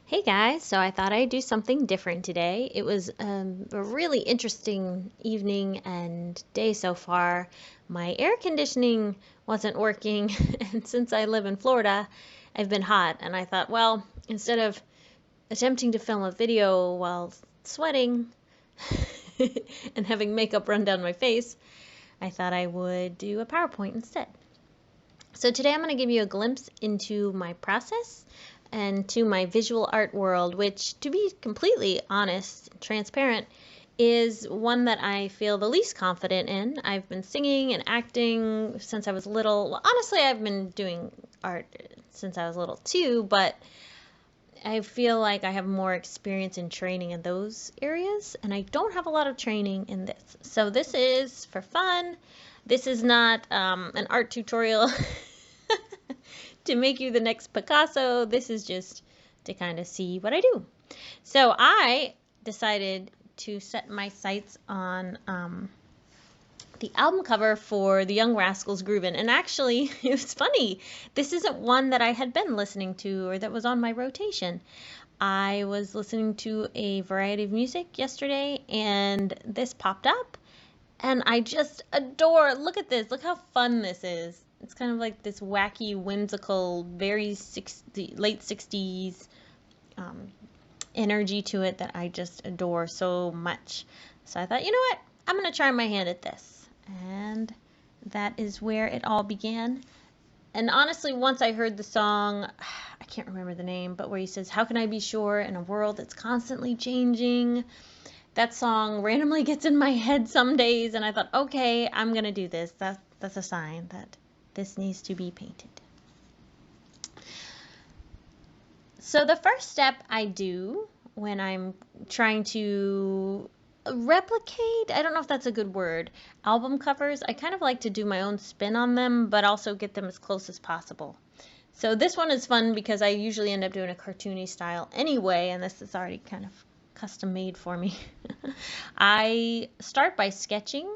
Hey guys, so I thought I'd do something different today. It was a really interesting evening and day so far. My air conditioning wasn't working, and since I live in Florida, I've been hot. And I thought, well, instead of attempting to film a video while sweating and having makeup run down my face, I thought I would do a PowerPoint instead. So today I'm going to give you a glimpse into my process and to my visual art world, which, to be completely honest, transparent, is one that I feel the least confident in. I've been singing and acting since I was little. Well, honestly, I've been doing art since I was little too, but I feel like I have more experience in training in those areas, and I don't have a lot of training in this. So this is for fun. This is not an art tutorial to make you the next Picasso. This is just to kind of see what I do. So I decided to set my sights on the album cover for the Young Rascals Groovin. And actually, it was funny. This isn't one that I had been listening to or that was on my rotation. I was listening to a variety of music yesterday and this popped up. And I just adore, look at this, look how fun this is. It's kind of like this wacky, whimsical, very late 60s energy to it that I just adore so much. So I thought, you know what, I'm going to try my hand at this. And that is where it all began. And honestly, once I heard the song, I can't remember the name, but where he says, "How can I be sure in a world that's constantly changing?" That song randomly gets in my head some days, and I thought, okay, I'm going to do this. That's a sign that this needs to be painted. So the first step I do when I'm trying to replicate, I don't know if that's a good word, album covers, I kind of like to do my own spin on them, but also get them as close as possible. So this one is fun because I usually end up doing a cartoony style anyway, and this is already kind of custom made for me. I start by sketching.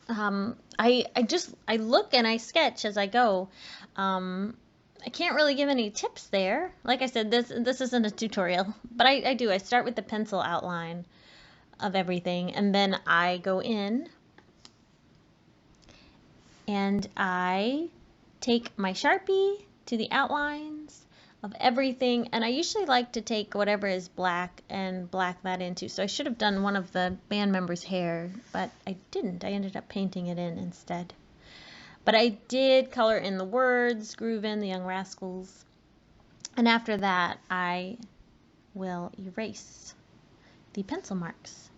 I look and I sketch as I go. I can't really give any tips there. Like I said, this isn't a tutorial, but I do. I start with the pencil outline of everything, and then I go in and I take my Sharpie to the outlines of everything, and I usually like to take whatever is black and black that into. So I should have done one of the band members' hair, but I didn't. I ended up painting it in instead. But I did color in the words, Groovin, the Young Rascals, and after that I will erase the pencil marks.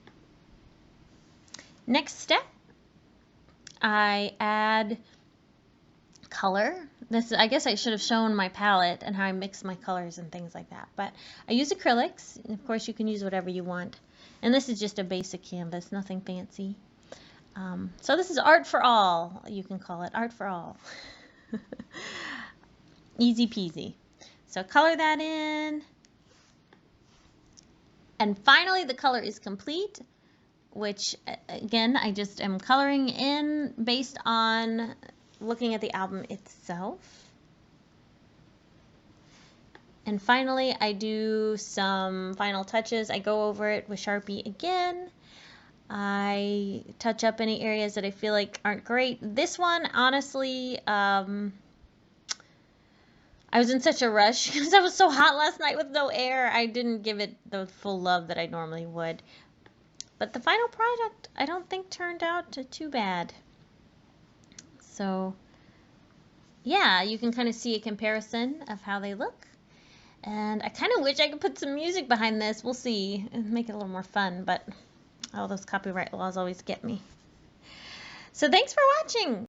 Next step, I add color. This, I guess I should have shown my palette and how I mix my colors and things like that. But I use acrylics. Of course, you can use whatever you want. And this is just a basic canvas, nothing fancy. So this is art for all. You can call it art for all. Easy peasy. So color that in. And finally, the color is complete, which again, I just am coloring in based on looking at the album itself. And finally, I do some final touches. I go over it with Sharpie again. I touch up any areas that I feel like aren't great. This one, honestly, I was in such a rush because I was so hot last night with no air. I didn't give it the full love that I normally would. But the final product, I don't think turned out too bad. So yeah, you can kind of see a comparison of how they look. And I kind of wish I could put some music behind this. We'll see and make it a little more fun, but all those copyright laws always get me. So thanks for watching.